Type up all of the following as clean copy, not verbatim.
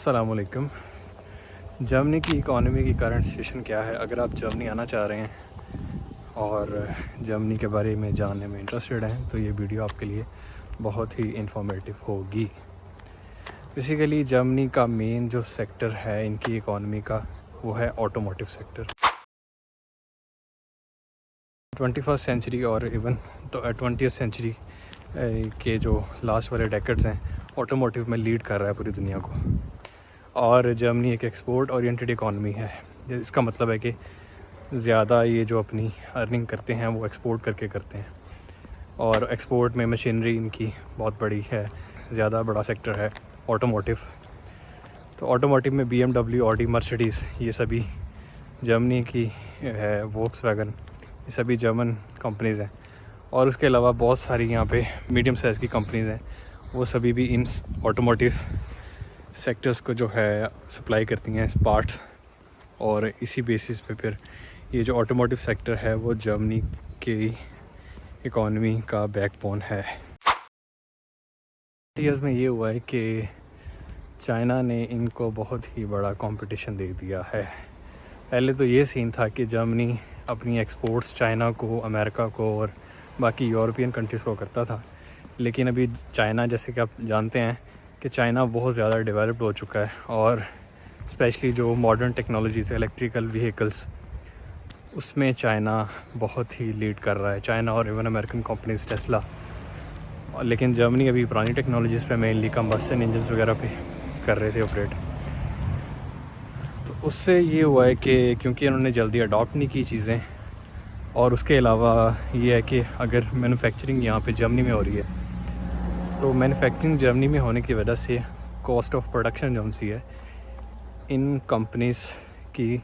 अस्सलामुअलैकुम। जर्मनी की इकॉनमी की करंट सिचुएशन क्या है? अगर आप जर्मनी आना चाह रहे हैं और जर्मनी के बारे में जानने में इंटरेस्टेड हैं तो ये वीडियो आपके लिए बहुत ही इंफॉर्मेटिव होगी। बेसिकली जर्मनी का मेन जो सेक्टर है इनकी इकॉनमी का वो है ऑटोमोटिव सेक्टर। 21st सेंचुरी और इवन तो 20th सेंचुरी के जो लास्ट वाले डेकेड्स हैं ऑटोमोटिव में लीड कर रहा है पूरी दुनिया को। और जर्मनी एक एक्सपोर्ट ओरिएंटेड इकॉनमी है। इसका मतलब है कि ज़्यादा ये जो अपनी अर्निंग करते हैं वो एक्सपोर्ट करके करते हैं और एक्सपोर्ट में मशीनरी इनकी बहुत बड़ी है, ज़्यादा बड़ा सेक्टर है ऑटोमोटिव। तो ऑटोमोटिव में BMW, ऑडी, मर्सिडीज़ ये सभी जर्मनी की है, वोक्सवैगन ये सभी जर्मन कंपनीज़ हैं। और उसके अलावा बहुत सारी यहाँ पे मीडियम साइज़ की कंपनीज़ हैं, वो सभी भी इन ऑटोमोटिव सेक्टर्स को जो है सप्लाई करती हैं पार्ट्स। और इसी बेसिस पे फिर ये जो ऑटोमोटिव सेक्टर है वो जर्मनी की इकॉनमी का बैकबोन है। ईयर्स में ये हुआ है कि चाइना ने इनको बहुत ही बड़ा कंपटीशन दे दिया है। पहले तो ये सीन था कि जर्मनी अपनी एक्सपोर्ट्स चाइना को, अमेरिका को और बाकी यूरोपियन कंट्रीज़ को करता था, लेकिन अभी चाइना, जैसे कि आप जानते हैं कि चाइना बहुत ज़्यादा डेवलप्ड हो चुका है और स्पेशली जो मॉडर्न टेक्नोलॉजीज़, इलेक्ट्रिकल व्हीकल्स, उसमें चाइना बहुत ही लीड कर रहा है। चाइना और इवन अमेरिकन कंपनीज टेस्ला। लेकिन जर्मनी अभी पुरानी टेक्नोलॉजीज़ पे मेनली कंबस्शन इंजन्स वगैरह पे कर रहे थे ऑपरेट। तो उससे ये हुआ है कि क्योंकि उन्होंने जल्दी अडॉप्ट नहीं की चीज़ें, और उसके अलावा ये है कि अगर मैन्युफैक्चरिंग यहाँ पे जर्मनी में हो रही है तो मैन्युफैक्चरिंग जर्मनी में होने की वजह से कॉस्ट ऑफ प्रोडक्शन जो सी है इन कंपनीज़ की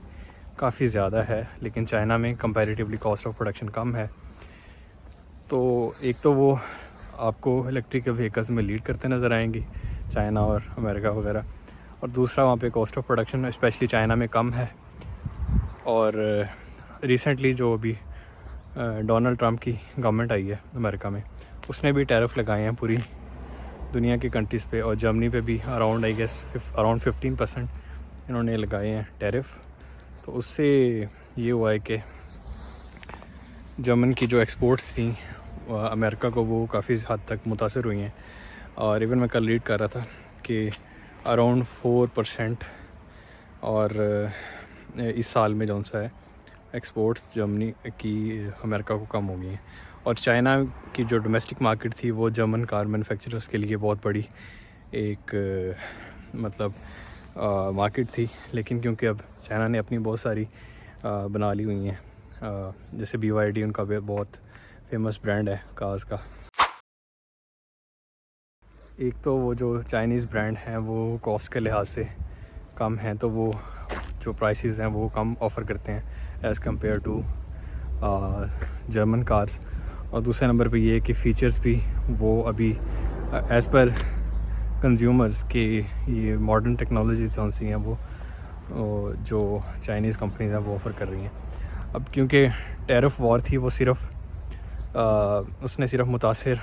काफ़ी ज़्यादा है, लेकिन चाइना में कंपैरेटिवली कॉस्ट ऑफ प्रोडक्शन कम है। तो एक तो वो आपको इलेक्ट्रिकल व्हीकल्स में लीड करते नज़र आएंगी चाइना और अमेरिका वगैरह, और दूसरा वहाँ पे cost of production specially China में कम है। और रिसेंटली जो अभी डोनाल्ड ट्रंप की गवर्नमेंट आई है अमेरिका में, उसने भी टैरिफ लगाए हैं पूरी दुनिया की कंट्रीज़ पे, और जर्मनी पे भी अराउंड आई गेस अराउंड 15% इन्होंने लगाए हैं टैरिफ। तो उससे ये हुआ है कि जर्मन की जो एक्सपोर्ट्स थी अमेरिका को, वो काफ़ी हद तक मुतासर हुई हैं। और इवन मैं कल रीड कर रहा था कि अराउंड 4% और इस साल में जौन सा है एक्सपोर्ट्स जर्मनी की अमेरिका को कम हो गई हैं। और चाइना की जो डोमेस्टिक मार्केट थी वो जर्मन कार मैन्युफैक्चरर्स के लिए बहुत बड़ी एक मतलब मार्केट थी, लेकिन क्योंकि अब चाइना ने अपनी बहुत सारी बना ली हुई हैं, जैसे BYD उनका बहुत फेमस ब्रांड है कार्स का। एक तो वो जो चाइनीज़ ब्रांड हैं वो कॉस्ट के लिहाज से कम हैं, तो वो जो प्राइसेस हैं वो कम ऑफ़र करते हैं as compare to German cars. और दूसरे नंबर पे ये है कि फ़ीचर्स भी वो अभी एज़ पर कंज्यूमर्स के ये मॉडर्न टेक्नोलॉजीज़ कौन सी हैं वो जो चाइनीज़ कंपनीज़ हैं वो ऑफ़र कर रही हैं। अब क्योंकि टैरिफ वॉर थी वो सिर्फ उसने सिर्फ मुतासिर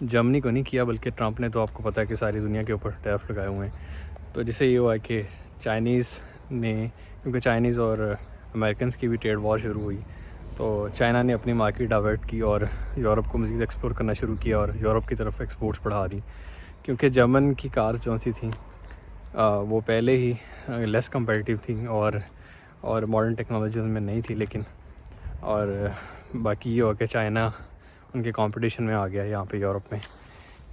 जर्मनी को नहीं किया, बल्कि ट्रंप ने तो आपको पता है कि सारी दुनिया के ऊपर टैरिफ लगाए हुए हैं। तो जिससे ये हुआ है कि चाइनीज़ ने, क्योंकि चाइनीज़ और अमेरिकन की भी ट्रेड वॉर शुरू हुई, तो चाइना ने अपनी मार्केट डाइवर्ट की और यूरोप को मज़ीद एक्सप्लोर करना शुरू किया और यूरोप की तरफ एक्सपोर्ट्स बढ़ा दी। क्योंकि जर्मन की कार्स जो सी थी वो पहले ही लेस कंपेटिटिव थी और मॉडर्न टेक्नोलॉजीज़ में नहीं थी, लेकिन और बाकी ये हो कि चाइना उनके कंपटीशन में आ गया यहाँ पे यूरोप में,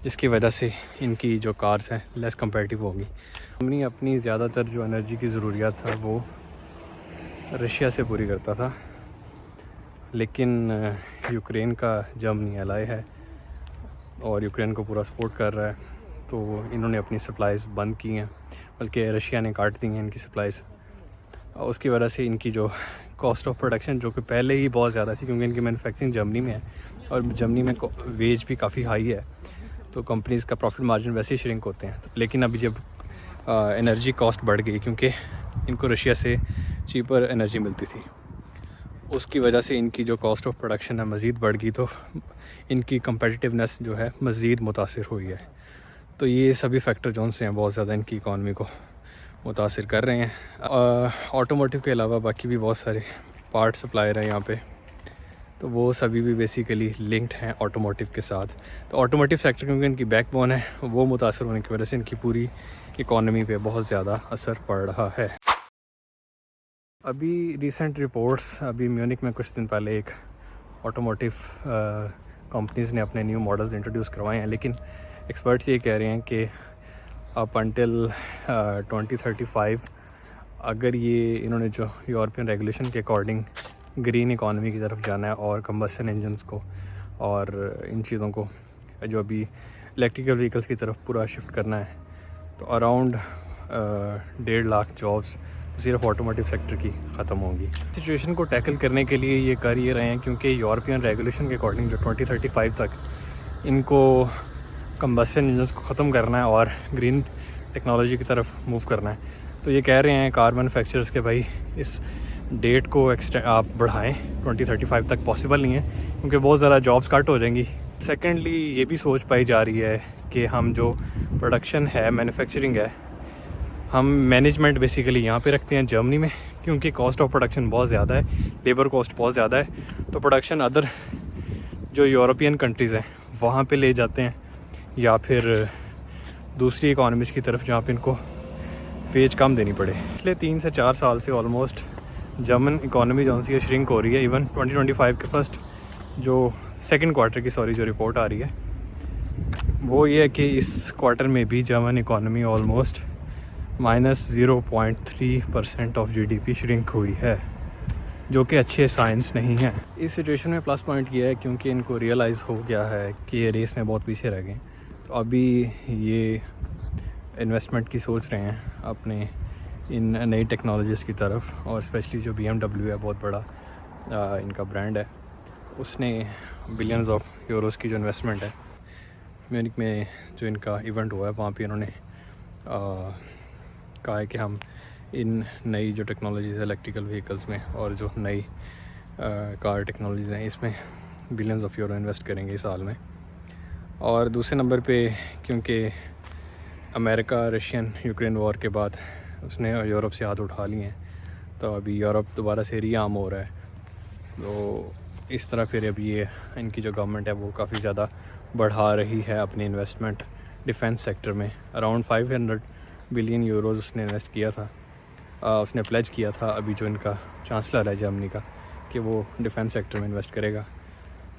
जिसकी वजह से इनकी जो कार्स हैं लेस कंपेटिटिव होगी। जर्मनी अपनी ज़्यादातर जो एनर्जी की ज़रूरियात था वो रशिया से पूरी करता था, लेकिन यूक्रेन का जर्मनी एलाय है और यूक्रेन को पूरा सपोर्ट कर रहा है, तो इन्होंने अपनी सप्लाईज़ बंद की हैं, बल्कि रशिया ने काट दी हैं इनकी सप्लाईज़। और उसकी वजह से इनकी जो कॉस्ट ऑफ प्रोडक्शन जो कि पहले ही बहुत ज़्यादा थी, क्योंकि इनकी मैन्युफैक्चरिंग जर्मनी में है और जर्मनी में वेज भी काफ़ी हाई है, तो कंपनीज़ का प्रॉफिट मार्जिन वैसे ही श्रिंक होते हैं। लेकिन अभी जब एनर्जी कॉस्ट बढ़ गई, क्योंकि इनको रशिया से चीपर एनर्जी मिलती थी, उसकी वजह से इनकी जो कॉस्ट ऑफ प्रोडक्शन है मज़ीद बढ़ गई, तो इनकी कंपेटिटिवनेस जो है मज़ीद मुतासिर हुई है। तो ये सभी फैक्टर जो से हैं बहुत ज़्यादा इनकी इकॉनमी को मुतासिर कर रहे हैं। ऑटोमोटिव के अलावा बाकी भी बहुत सारे पार्ट सप्लायर हैं यहाँ पे, तो वो सभी भी बेसिकली लिंक्ड हैं ऑटोमोटिव के साथ। तो ऑटोमोटिव सेक्टर क्योंकि इनकी बैकबोन है, वो मुतासर होने की वजह से इनकी पूरी इकॉनमी पे बहुत ज़्यादा असर पड़ रहा है। अभी रिसेंट रिपोर्ट्स, अभी म्यूनिक में कुछ दिन पहले एक ऑटोमोटिव कंपनीज़ ने अपने न्यू मॉडल्स इंट्रोड्यूस करवाए हैं, लेकिन एक्सपर्ट्स ये कह रहे हैं कि अप अंटिल 2035 अगर ये इन्होंने जो यूरोपियन रेगुलेशन के अकॉर्डिंग ग्रीन इकॉनमी की तरफ जाना है और कंबस्शन इंजन्स को और इन चीज़ों को जो अभी इलेक्ट्रिकल व्हीकल्स की तरफ पूरा शिफ्ट करना है, तो अराउंड 1.5 लाख जॉब्स सिर्फ ऑटोमोटिव सेक्टर की ख़त्म होंगी। सिचुएशन को टैकल करने के लिए ये कर ये रहे हैं क्योंकि यूरोपियन रेगुलेशन के अकॉर्डिंग जो 2035 तक इनको कंबस्शन इंजन्स को ख़त्म करना है और ग्रीन टेक्नोलॉजी की तरफ मूव करना है। तो ये कह रहे हैं कार मैन्युफैक्चरर्स के भाई इस डेट को आप बढ़ाएं, 2035 तक पॉसिबल नहीं है क्योंकि बहुत ज़्यादा जॉब्स कट हो जाएंगी। सेकेंडली ये भी सोच पाई जा रही है कि हम जो प्रोडक्शन है, मैन्युफैक्चरिंग है, हम मैनेजमेंट बेसिकली यहाँ पे रखते हैं जर्मनी में क्योंकि कॉस्ट ऑफ प्रोडक्शन बहुत ज़्यादा है, लेबर कॉस्ट बहुत ज़्यादा है। तो प्रोडक्शन अदर जो यूरोपियन कंट्रीज़ हैं वहाँ पे ले जाते हैं या फिर दूसरी इकॉनमीज़ की तरफ जहाँ पे इनको वेज कम देनी पड़े। पिछले 3 से 4 साल से ऑलमोस्ट जर्मन इकॉनमी जो सी श्रिंक हो रही है। इवन 2025 के सेकंड क्वार्टर की जो रिपोर्ट आ रही है वो ये है कि इस क्वार्टर में भी German economy almost -0.3% of GDP shrink हुई है, जो कि अच्छे साइंस नहीं है। इस सिचुएशन में प्लस पॉइंट ये है क्योंकि इनको रियलाइज़ हो गया है कि ये रेस में बहुत पीछे रह गए, तो अभी ये इन्वेस्टमेंट की सोच रहे हैं अपने इन नई टेक्नोलॉजीज़ की तरफ। और स्पेशली जो BMW है, बहुत बड़ा इनका ब्रांड है, उसने बिलियंस ऑफ यूरोस की जो इन्वेस्टमेंट है, म्यूनिक में जो इनका इवेंट हुआ है वहाँ पे इन्होंने कहा है कि हम इन नई जो टेक्नोलॉजीज़ है इलेक्ट्रिकल व्हीकल्स में और जो नई कार टेक्नोलॉजीज़ हैं इसमें बिलियंस ऑफ यूरो इन्वेस्ट करेंगे इस साल में। और दूसरे नंबर पे क्योंकि अमेरिका रशियन यूक्रेन वॉर के बाद उसने यूरोप से हाथ उठा लिए हैं, तो अभी यूरोप दोबारा से रीआर्म हो रहा है। तो इस तरह फिर अभी ये इनकी जो गवर्नमेंट है वो काफ़ी ज़्यादा बढ़ा रही है अपनी इन्वेस्टमेंट डिफेंस सेक्टर में। अराउंड 500 बिलियन यूरोज़ उसने इन्वेस्ट किया था, उसने प्लेज किया था अभी जो इनका चांसलर है जर्मनी का, कि वो डिफेंस सेक्टर में इन्वेस्ट करेगा।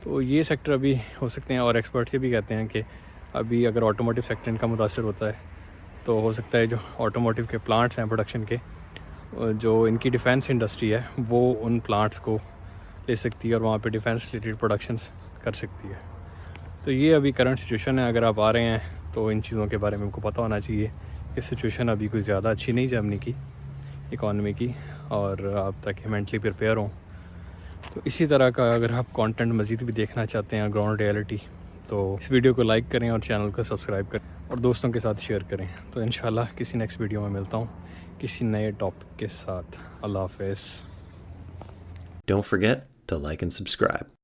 तो ये सेक्टर अभी हो सकते हैं, और एक्सपर्ट्स ये भी कहते हैं कि अभी अगर ऑटोमोटिव सेक्टर इनका मुतासर होता है तो हो सकता है जो ऑटोमोटिव के प्लांट्स हैं प्रोडक्शन के, जो इनकी डिफेंस इंडस्ट्री है वो उन प्लांट्स को ले सकती है और वहाँ पे डिफेंस रिलेटेड प्रोडक्शंस कर सकती है। तो ये अभी करंट सिचुएशन है। अगर आप आ रहे हैं तो इन चीज़ों के बारे में आपको पता होना चाहिए कि सिचुएशन अभी कोई ज़्यादा अच्छी नहीं जर्मनी की इकॉनमी की, और आप ताकि मेंटली प्रिपेयर हों। तो इसी तरह का अगर आप कंटेंट मज़ीद भी देखना चाहते हैं, ग्राउंड रियलिटी, तो इस वीडियो को लाइक करें और चैनल को सब्सक्राइब करें और दोस्तों के साथ शेयर करें। तो इंशाल्लाह किसी नेक्स्ट वीडियो में मिलता हूँ किसी नए टॉपिक के साथ। अल्लाह हाफ़िज़। Don't forget to like and subscribe.